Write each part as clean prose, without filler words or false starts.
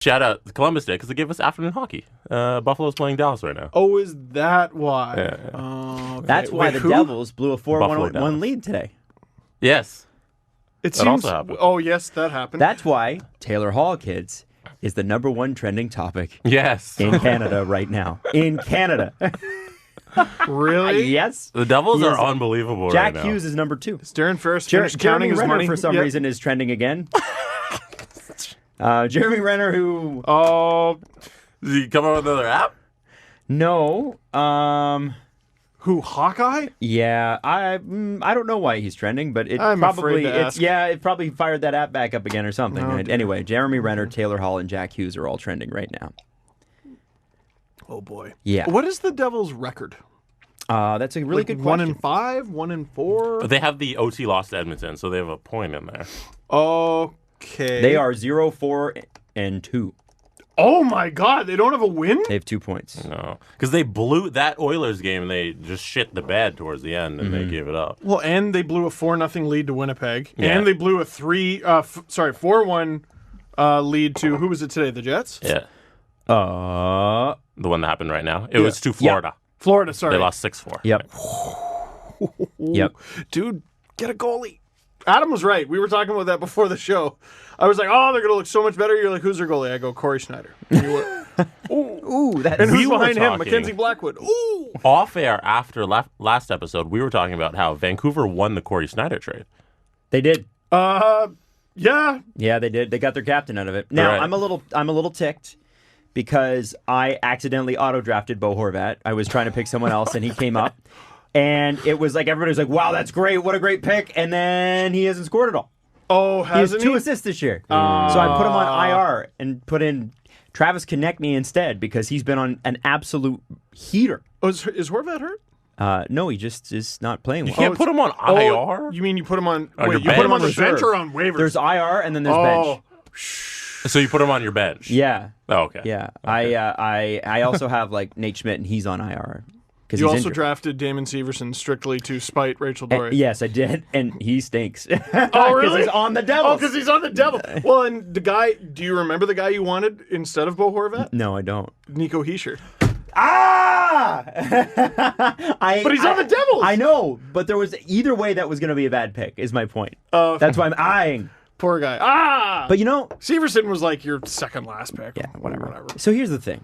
Shout out to Columbus Day because they gave us afternoon hockey. Buffalo's playing Dallas right now. Oh, is that why? Yeah. Okay. That's why the Devils blew a 4-1 lead today. Yes. It That seems. also happened. Oh, yes, that happened. That's why Taylor Hall, kids, is the #1 trending topic Yes. in Canada right now. In Canada. Really? Yes. The Devils He are is- unbelievable Jack right now. Hughes is #2. Darren Ferris finished counting Jeremy his Renner, money. for some Yep. reason, is trending again. Jeremy Renner, who... Oh, Did you come up with another app? No. who? Hawkeye? Yeah, I don't know why he's trending, but it I'm probably afraid to ask. it probably fired that app back up again or something. Oh, dear. Anyway, Jeremy Renner, Taylor Hall, and Jack Hughes are all trending right now. Oh boy. Yeah. What is the Devils' record? That's a really good question. 1-5, 1-4. But they have the OT loss to Edmonton, so they have a point in there. Okay. They are 0-4-2. Oh my God! They don't have a win. They have 2 points. No. Because they blew that Oilers game. They just shit the bed towards the end, and they gave it up. Well, and they blew a 4-0 lead to Winnipeg, Yeah. and they blew a 4-1 lead to who was it today? The Jets. Yeah. Uh, The one that happened right now. It was to Florida. Florida. Sorry. They lost 6-4. Yep. Yep. Dude, get a goalie. Adam was right. We were talking about that before the show. I was like, oh, they're going to look so much better. You're like, who's their goalie? I go, Corey Schneider. And you were- Ooh, that's and who's We were behind him? talking- Mackenzie Blackwood. Ooh. Off air after last episode, we were talking about how Vancouver won the Corey Snyder trade. they did. Yeah. Yeah, they did. They got their captain out of it. Now Right. I'm a little ticked because I accidentally auto drafted Bo Horvat. I was trying to pick someone else, and he came up, and it was like everybody was like, "Wow, that's great! What a great pick!" And then he hasn't scored at all. Oh, He has hasn't 2 assists this year, so I put him on IR and put in Travis Konechny instead because he's been on an absolute heater. Oh, is Horvat hurt? No, he just is not playing well. You can't put him on IR? You mean you put him on? On Wait, your you put him on the bench? bench or on waivers? There's IR and then there's bench. So you put him on your bench? Yeah. Oh, okay. Yeah, I also have like Nate Schmidt, and he's on IR because You he's also injured. drafted Damon Severson strictly to spite Rachel Dory. Yes, I did, and he stinks. Oh, really? Because he's on the Oh, Devils. because he's on the Devil. Well, and the guy, do you remember the guy you wanted instead of Bo Horvat? No, I don't. Nico Hischier. Ah! But he's on the Devils. I know, but there was either way that was going to be a bad pick. Is my point. Oh. That's why I'm eyeing. Poor guy. Ah! But you know, Severson was like your second last pick. yeah, whatever. So here's the thing: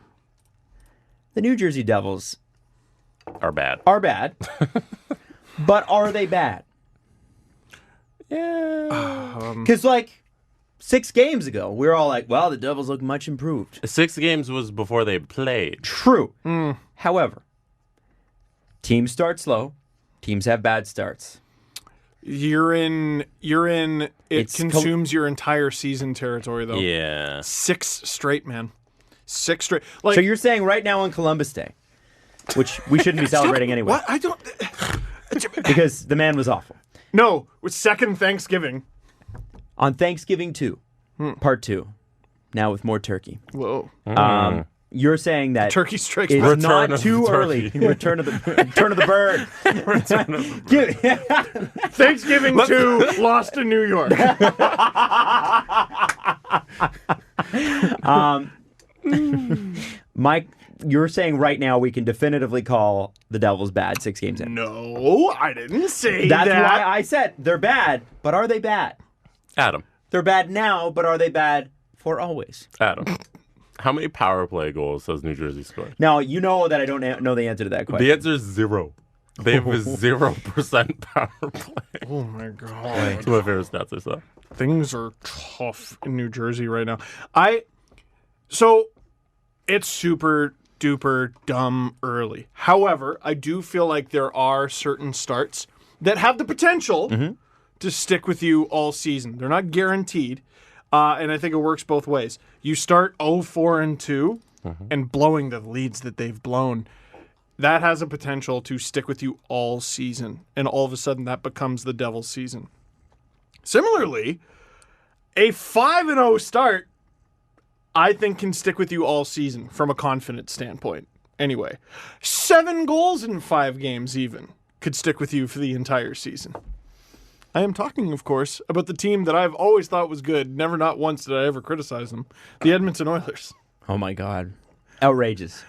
the New Jersey Devils Are bad. are bad, but are they bad? Yeah. Because like 6 games ago, we were all like, "Well, the Devils look much improved." 6 games was before they played. True. However, teams start slow. Teams have bad starts. You're in it It's consumes your entire season territory though. Yeah. 6 straight, man. 6 straight. Like So you're saying right now on Columbus Day, which we shouldn't be celebrating anyway, what? I don't because the man was awful. No, with second Thanksgiving. On Thanksgiving 2, part 2, now with more turkey. Whoa. You're saying that Turkey strikes it's back. Return not of too the early. turkey. Return of the bird. Thanksgiving 2 lost to New York. Mike, you're saying right now we can definitively call the Devils bad 6 games in. No, I didn't say That's that. why I said they're bad, but are they bad? Adam. They're bad now, but are they bad for always? Adam. How many power play goals has New Jersey scored? Now, you know that I don't know the answer to that question. The answer is 0. They have a 0% power play. Oh my god. It's my favorite stats I saw. Things are tough in New Jersey right now. So it's super duper dumb early. However, I do feel like there are certain starts that have the potential to stick with you all season. They're not guaranteed, and I think it works both ways. You start 0-4-2 and blowing the leads that they've blown. That has a potential to stick with you all season, and all of a sudden that becomes the Devils' season. Similarly, a 5-0 start, I think, can stick with you all season from a confidence standpoint. Anyway, 7 goals in 5 games even could stick with you for the entire season. I am talking, of course, about the team that I've always thought was good. Never, not once did I ever criticize them. The Edmonton Oilers. Oh my God, outrageous.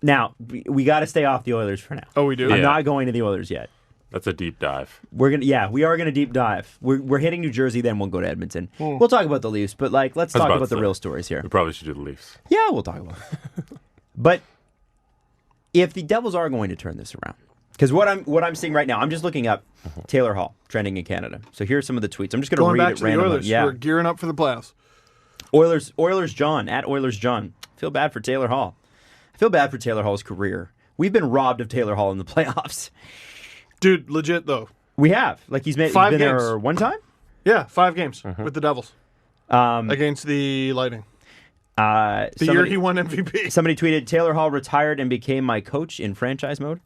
Now we got to stay off the Oilers for now. Oh, we do? Yeah. I'm not going to the Oilers yet. That's a deep dive. We are gonna deep dive. We're hitting New Jersey, then we'll go to Edmonton. We'll talk about the Leafs, but let's talk about the real stories here. We probably should do the Leafs. Yeah, we'll talk about it. But if the Devils are going to turn this around, because what I'm seeing right now, I'm just looking up Taylor Hall trending in Canada. So here's some of the tweets. I'm just going to read back it to the randomly. Oilers. Yeah, We're gearing up for the playoffs. Oilers John at Oilers John. Feel bad for Taylor Hall. I feel bad for Taylor Hall's career. We've been robbed of Taylor Hall in the playoffs. Dude, legit, though. We have. He's been 5 games. there one time? Yeah, 5 games with the Devils against the Lightning. The year he won MVP. Somebody tweeted, Taylor Hall retired and became my coach in franchise mode.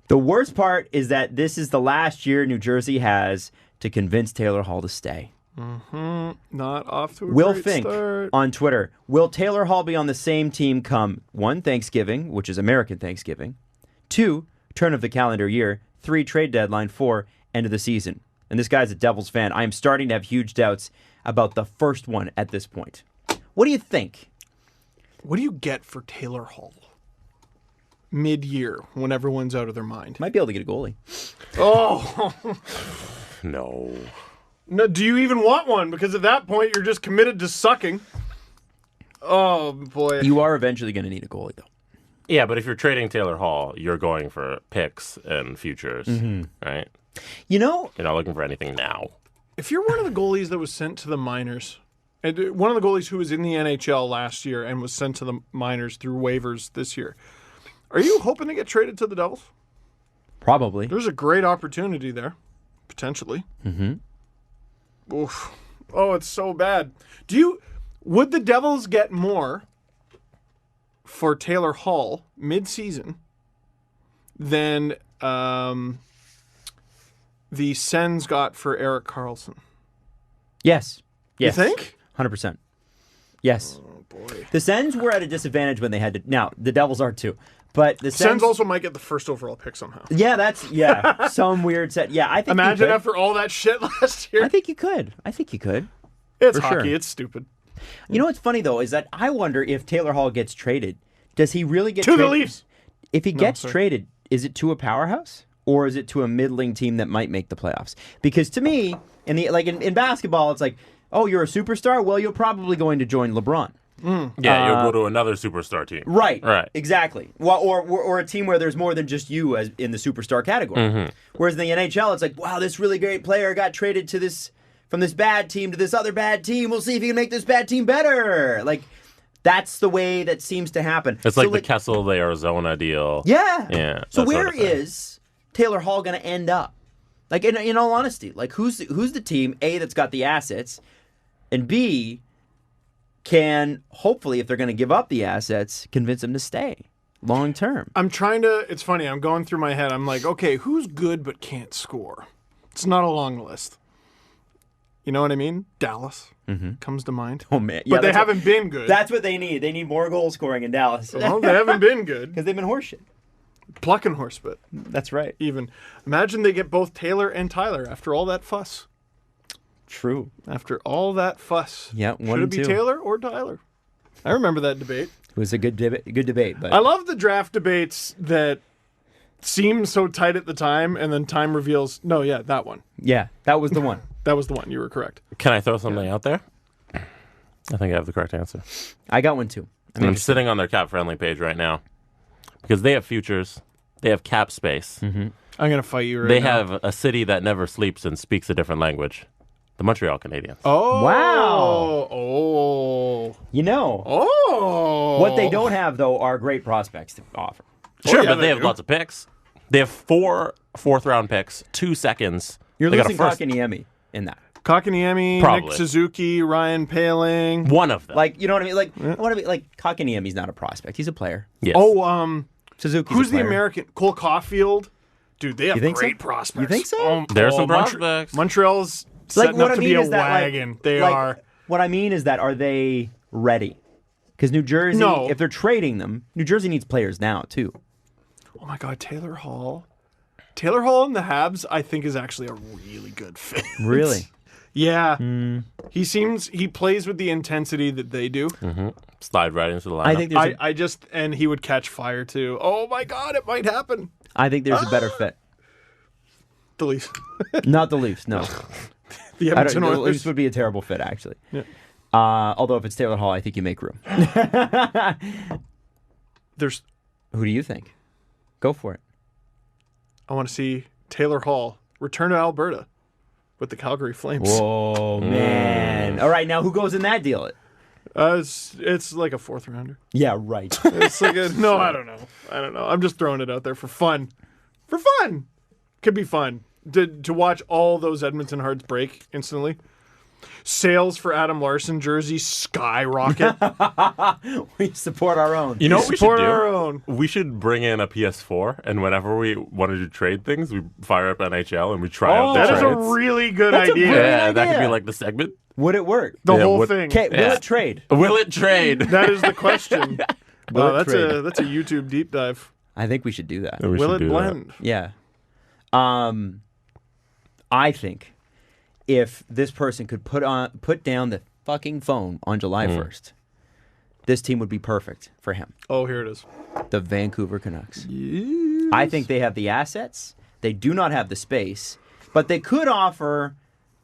The worst part is that this is the last year New Jersey has to convince Taylor Hall to stay. Not off to a Will great Fink start. on Twitter, will Taylor Hall be on the same team come 1, Thanksgiving, which is American Thanksgiving, 2, turn of the calendar year, 3, trade deadline, 4, end of the season? And this guy's a Devils fan. I am starting to have huge doubts about the first one at this point. What do you think? What do you get for Taylor Hall? Mid-year, when everyone's out of their mind. Might be able to get a goalie. Oh! No. No, do you even want one? Because at that point, you're just committed to sucking. Oh, boy. You are eventually going to need a goalie, though. Yeah, but if you're trading Taylor Hall, you're going for picks and futures, right? You know, You're not looking for anything now. If you're one of the goalies that was sent to the minors, and one of the goalies who was in the NHL last year and was sent to the minors through waivers this year, are you hoping to get traded to the Devils? probably. There's a great opportunity there, potentially. Oof. Oh, it's so bad. Would the Devils get more for Taylor Hall mid-season than the Sens got for Erik Karlsson? Yes. Yes. You think? 100%. Yes. Oh, boy. The Sens were at a disadvantage when they had to. Now, the Devils are too. But the Sens also might get the first overall pick somehow. Yeah, some weird set. Yeah, I think Imagine you could. after all that shit last year. I think you could. It's for hockey. sure. It's stupid. You know what's funny, though, is that I wonder if Taylor Hall gets traded, does he really get To traded? the Leafs. If he gets sorry. traded, is it to a powerhouse? Or is it to a middling team that might make the playoffs? Because to me, in basketball, it's like, oh, you're a superstar? Well, you're probably going to join LeBron. Yeah, you'll go to another superstar team. Right. Right. Exactly. Well, or a team where there's more than just you as in the superstar category. Whereas in the NHL, it's like, wow, this really great player got traded to from this bad team to this other bad team. We'll see if he can make this bad team better. That's the way that seems to happen. It's like the Kessel, the Arizona deal. Yeah. Yeah. So that where sort of thing. is Taylor Hall going to end up? In all honesty, who's the team A that's got the assets, and B can hopefully, if they're going to give up the assets, convince him to stay long term. I'm trying to. It's funny. I'm going through my head. I'm like, okay, who's good but can't score? It's not a long list. You know what I mean? Dallas comes to mind. Oh man, But they haven't been good. That's what they need. They need more goal scoring in Dallas Well, they haven't been good. because they've been horseshit. Plucking horseshit. That's right. Even imagine they get both Taylor and Tyler after all that fuss. True. After all that fuss. Yeah, one Should it and be two. Taylor or Tyler? I remember that debate. It was a good debate, but I love the draft debates that seem so tight at the time, and then time reveals, no, yeah, that one. yeah, that was the one. That was the one. You were correct. Can I throw something out there? I think I have the correct answer. I got one too. And I'm sitting on their cap friendly page right now because they have futures, they have cap space, I'm going to fight you right they now. have a city that never sleeps and speaks a different language. The Montreal Canadiens. Oh. Wow. Oh. You know, Oh. what they don't have though are great prospects to offer. Sure, yeah, but they they have do. lots of picks. They have 4 fourth-round picks, 2 seconds. You're they got a losing first. Kotkaniemi in that. Kotkaniemi, Probably. Nick Suzuki, Ryan Paling. One of them. You know what I mean? Kotkaniemi's not a prospect. He's a player. Yes. Oh, Suzuki's who's a the player. American? Cole Caulfield. Dude, they have You think so? great prospects. You think so? There's some prospects. Montreal's setting up to be a wagon. They are. What I mean is that are they ready? Because New Jersey, No. if they're trading them, New Jersey needs players now too. Oh my God, Taylor Hall. Taylor Hall in the Habs, I think, is actually a really good fit. Really? Yeah. He plays with the intensity that they do. Slide right into the lineup. I think there's And he would catch fire too. Oh my God, it might happen. I think there's a better fit. The Leafs. Not the Leafs, no. The I don't, Edmonton the Oilers. Leafs would be a terrible fit, actually. Yeah. Although if it's Taylor Hall, I think you make room. There's. Who do you think? Go for it. I want to see Taylor Hall return to Alberta with the Calgary Flames. Whoa, man. All right, now who goes in that deal? It's like a 4th rounder. Yeah, right. It's like no, I don't know. I'm just throwing it out there for fun. For fun. Could be fun to watch all those Edmonton Hearts break instantly. Sales for Adam Larson jerseys skyrocket. We support our own. You know what we should Support do? our own. We should bring in a PS4, and whenever we wanted to trade things, we fire up NHL and we try out the That is trades. a really good That's a idea. great Yeah, that could idea. be like the segment. Would it work? The Yeah, whole what- thing. Okay, will Yeah. it trade? Will it trade? That is the question. Will Wow, it trade? that's a YouTube deep dive. I think we should do that. We Will should it do that. blend? Yeah. I think if this person could put down the fucking phone on July 1st, this team would be perfect for him. Oh, here it is. The Vancouver Canucks. I think they have the assets. They do not have the space, but they could offer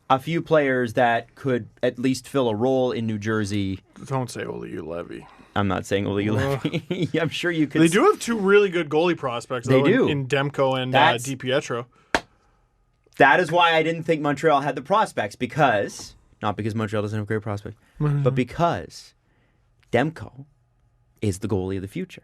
a few players that could at least fill a role in New Jersey. Don't say Oli Levy. I'm not saying Oli Levy. I'm sure you could. They do have 2 really good goalie prospects. They though, do. in Demko and That's- DiPietro. That is why I didn't think Montreal had the prospects, because not because Montreal doesn't have great prospects, but because Demko is the goalie of the future.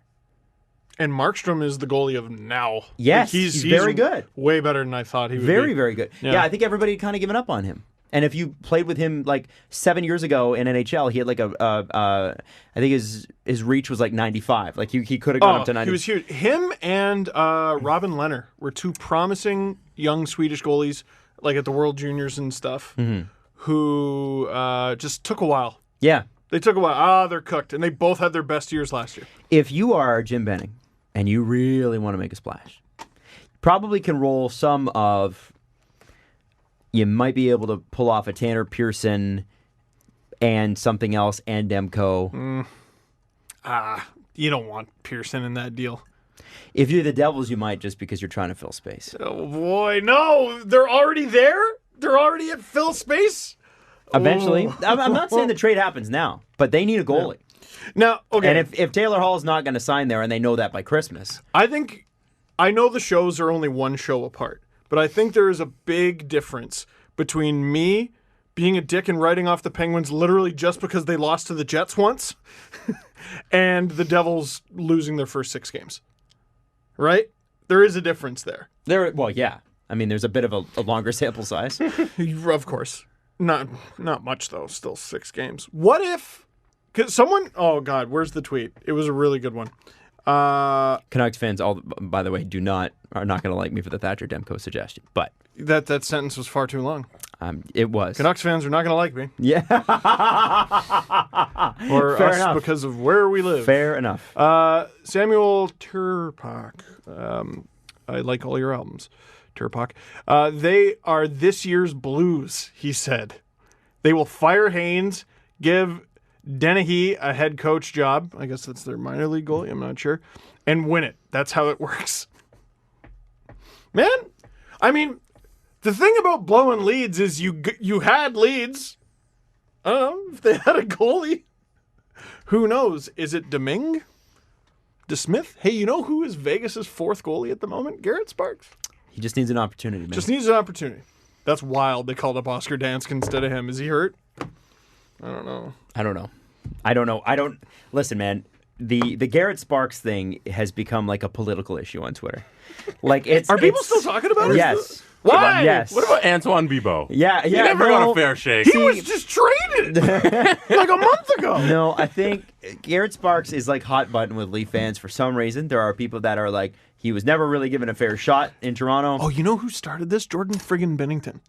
And Markstrom is the goalie of now. Yes, Like, he's very good. Way better than I thought he would Very, be. very good. Yeah. Yeah, I think everybody had kind of given up on him. And if you played with him like 7 years ago in NHL, he had like I think his reach was like 95. Like he could have gone up to 90. He was huge. Him and Robin Lehner were 2 promising young Swedish goalies, like at the World Juniors and stuff, who just took a while. Yeah. They took a while. They're cooked. And they both had their best years last year. If you are Jim Benning and you really want to make a splash, probably can roll some of. You might be able to pull off a Tanner Pearson and something else and Demko. You don't want Pearson in that deal. If you're the Devils, you might, just because you're trying to fill space. Oh, boy. No. They're already there? They're already at fill space? Eventually. I'm not saying the trade happens now, but they need a goalie. Now, okay. And if Taylor Hall's not going to sign there, and they know that by Christmas, I know the shows are only 1 show apart, but I think there is a big difference between me being a dick and writing off the Penguins literally just because they lost to the Jets once and the Devils losing their first 6 games. Right? There is a difference there. well, yeah. I mean, there's a bit of a longer sample size. Of course. Not much, though. Still 6 games. What if... Cause someone... Oh, God. Where's the tweet? It was a really good one. Canucks fans, by the way, are not going to like me for the Thatcher Demko suggestion, but That sentence was far too long. it was. Canucks fans are not going to like me. Yeah. Or Fair us enough. because of where we live. Fair enough. Samuel Turpak. I like all your albums, Turpak. They are this year's Blues, he said. They will fire Haynes, give Dennehy a head coach job. I guess that's their minor league goalie. I'm not sure. And win it. That's how it works. Man, I mean, the thing about blowing leads is you had leads. I don't know if they had a goalie. Who knows? Is it Domingue? DeSmith? Hey, you know who is Vegas's 4th goalie at the moment? Garrett Sparks. He just needs an opportunity, man. Just needs an opportunity. That's wild. They called up Oscar Dansk instead of him. Is he hurt? I don't know. I don't know. Listen, man. The Garrett Sparks thing has become like a political issue on Twitter. Like Are people still talking about it? Yes. Why? Yes. What about Antoine Bibeau? Yeah. He never no, got a fair shake. He was just traded like a month ago. No, I think Garrett Sparks is like hot button with Leaf fans for some reason. There are people that are like, he was never really given a fair shot in Toronto. Oh, you know who started this? Jordan friggin' Bennington.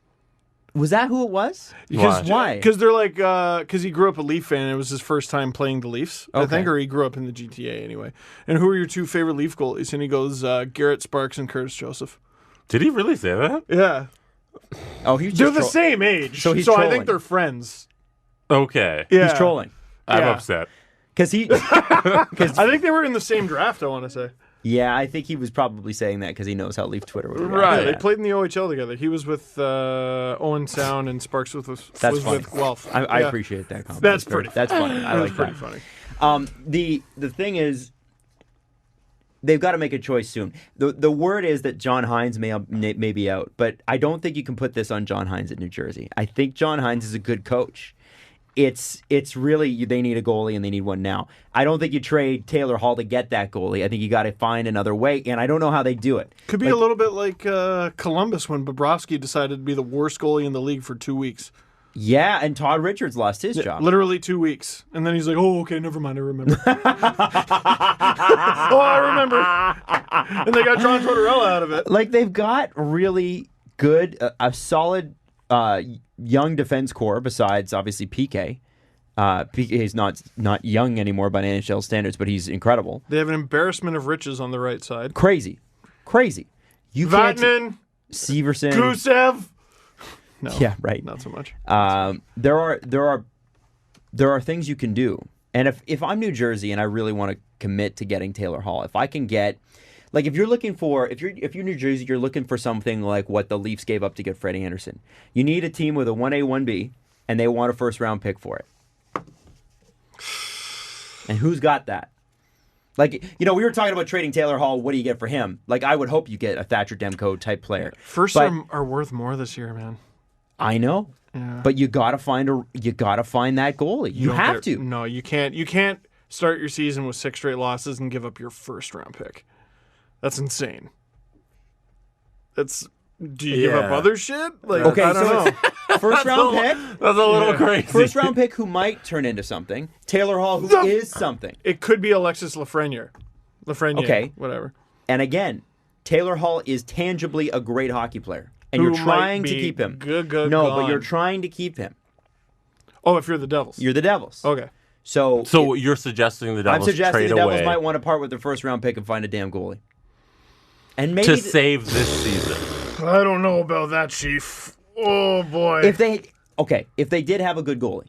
Was that who it was? Why? Because they're like, because he grew up a Leaf fan. And it was his first time playing the Leafs, I Okay. think, or he grew up in the GTA anyway. And who are your two favorite Leaf goalies? And he goes, Garrett Sparks and Curtis Joseph. Did he really say that? Yeah, Oh, he's they're just the same age, So he's I trolling. think they're friends. Okay. Yeah, He's trolling. I'm Yeah. upset. Because he... I think they were in the same draft. I want to say. Yeah, I think he was probably saying that because he knows how Leaf Twitter would react. Right. Yeah, they played in the OHL together. He was with Owen Sound and Sparks was That's was funny. with Guelph. I Yeah. appreciate that comment. That's pretty That's funny. I like pretty that. funny. The thing is, they've got to make a choice soon. The word is that John Hines may be out, but I don't think you can put this on John Hines at New Jersey. I think John Hines is a good coach. It's really they need a goalie and they need one now. I don't think you trade Taylor Hall to get that goalie. I think you got to find another way, and I don't know how they do it. Could be a little bit like Columbus when Bobrovsky decided to be the worst goalie in the league for 2 weeks. Yeah, and Todd Richards lost his job. Literally 2 weeks. And then he's like, oh, okay, never mind, I remember. Oh, I remember. And they got John Tortorella out of it. Like they've got really good, a solid young defense core besides obviously PK. PK is not young anymore by NHL standards, but he's incredible. They have an embarrassment of riches on the right side. Crazy. You can't Vatanen, Severson. Gusev. No, Yeah, right. not so much. There are things you can do, and if I'm New Jersey and I really want to commit to getting Taylor Hall, if I can get, like, if you're New Jersey, you're looking for something like what the Leafs gave up to get Freddie Anderson. You need a team with a 1A, 1B, and they want a first round pick for it. And who's got that? Like, we were talking about trading Taylor Hall. What do you get for him? Like, I would hope you get a Thatcher Demko type player. Firsts But- are worth more this year, man. I know, but you gotta find that goalie. You don't have get- to. No, you can't. You can't start your season with 6 straight losses and give up your first round pick. That's insane. Do you give up Yeah. other shit? Like, Okay, I don't so know. it's first round pick, That's a little crazy. first round pick who might turn into something. Taylor Hall, who is something. It could be Alexis Lafreniere. Okay. Whatever. And again, Taylor Hall is tangibly a great hockey player, and Who you're trying might to be keep him. good No, gone. but you're trying to keep him. Oh, if you're the Devils. You're the Devils. Okay. So you're suggesting the I'm Devils suggesting trade the Devils away might want to part with their first round pick and find a damn goalie. And maybe to save this season. I don't know about that, Chief. Oh, boy. if they did have a good goalie,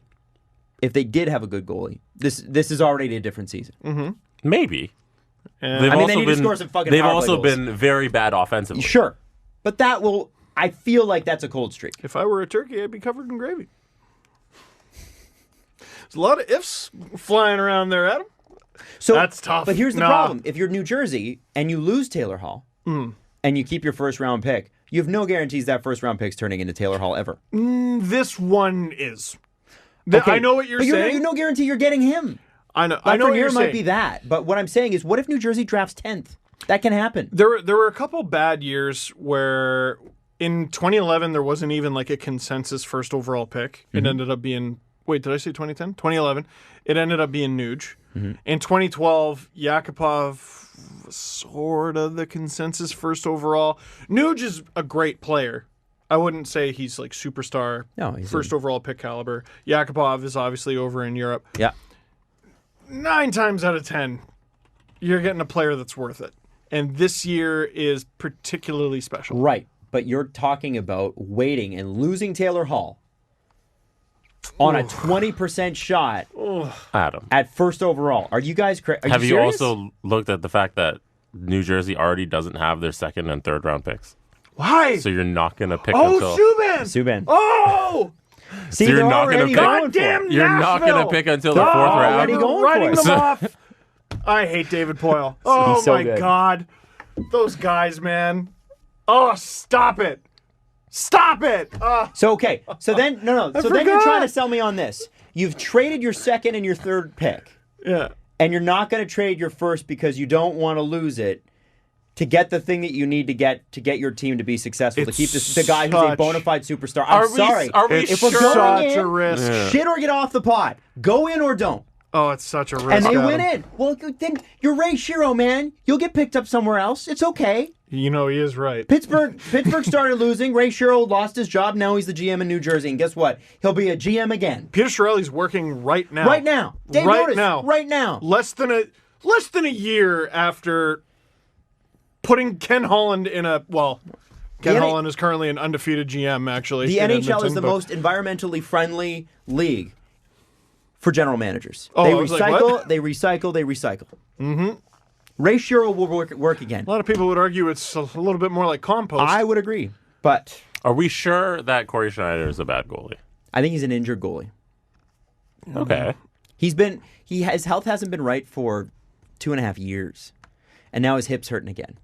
this is already a different season. Maybe. And- They've I mean, also they need to been, score some fucking They've power play also goals. been very bad offensively. Sure, but I feel like that's a cold streak. If I were a turkey, I'd be covered in gravy. There's a lot of ifs flying around there, Adam. So That's tough. But here's the Nah. problem: if you're New Jersey and you lose Taylor Hall, and you keep your first round pick, you have no guarantees that first round pick's turning into Taylor Hall ever. This one is. Okay, I know what you're but saying. You no guarantee you're getting him. I know what you're Lafreniere might saying. be that, but what I'm saying is, what if New Jersey drafts 10th? That can happen. There were a couple bad years where in 2011 there wasn't even like a consensus first overall pick. It ended up being wait, did I say 2010? 2011. It ended up being Nuge. In 2012, Yakupov was sort of the consensus first overall. Nuge is a great player. I wouldn't say he's like superstar No, he's first overall pick caliber. Yakupov is obviously over in Europe. Yeah. 9 times out of 10, you're getting a player that's worth it. And this year is particularly special. Right, but you're talking about waiting and losing Taylor Hall on a 20% shot Adam. at first overall. Are you guys crazy? Have you also looked at the fact that New Jersey already doesn't have their second and third round picks? Why? So you're not going to pick Oh, until Subban? Subban! Oh! See, you're they're not gonna already pick- going for Goddamn it. you're not going to Nashville! pick until the They're fourth already round. going Writing for it. them off. I hate David Poyle. Oh, He's so my good. God. Those guys, man. Oh, stop it. Stop it. So okay, so then no. So then you're forgot. trying to sell me on this. You've traded your second and your third pick, Yeah. and you're not going to trade your first because you don't want to lose it to get the thing that you need to get your team to be successful, to It's keep the guy who's a such- bona fide superstar. I'm sorry. Are we It's we're sure? going such in, a risk. Yeah. shit or get off the pot. Go in or don't. Oh, it's such a risk. And they Adam. win it. Well, then you're Ray Shero, man. You'll get picked up somewhere else. It's okay. You know, he is right. Pittsburgh started losing. Ray Shero lost his job. Now he's the GM in New Jersey. And guess what? He'll be a GM again. Peter Chiarelli's working right now. Right now. Dave right Notice, now. Right now. Less than a year after putting Ken Holland in a Ken Holland is currently an undefeated GM, actually. The in NHL Edmonton, is the most environmentally friendly league for general managers. Oh, They I was like, recycle, what? they recycle, they recycle. Mm-hmm. Ray Shero will work again. A lot of people would argue it's a little bit more like compost. I would agree. But Are we sure that Corey Schneider is a bad goalie? I think he's an injured goalie. Okay. His health hasn't been right for 2.5 years. And now his hip's hurting again.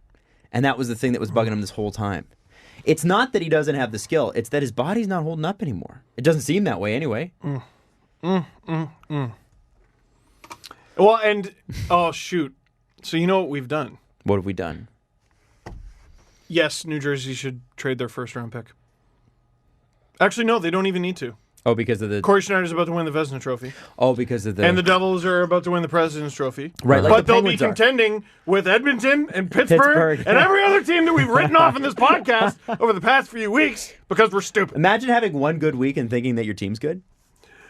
And that was the thing that was bugging him this whole time. It's not that he doesn't have the skill. It's that his body's not holding up anymore. It doesn't seem that way anyway. Well, and oh shoot. So you know what we've done? What have we done? Yes, New Jersey should trade their first round pick. Actually, no, they don't even need to. Oh, because of the... Corey Schneider's about to win the Vezina Trophy. Oh, because of the... And the Devils are about to win the President's Trophy. Right, like but the they'll be Penguins are. contending with Edmonton and Pittsburgh and every other team that we've written off in this podcast over the past few weeks because we're stupid. Imagine having one good week and thinking that your team's good.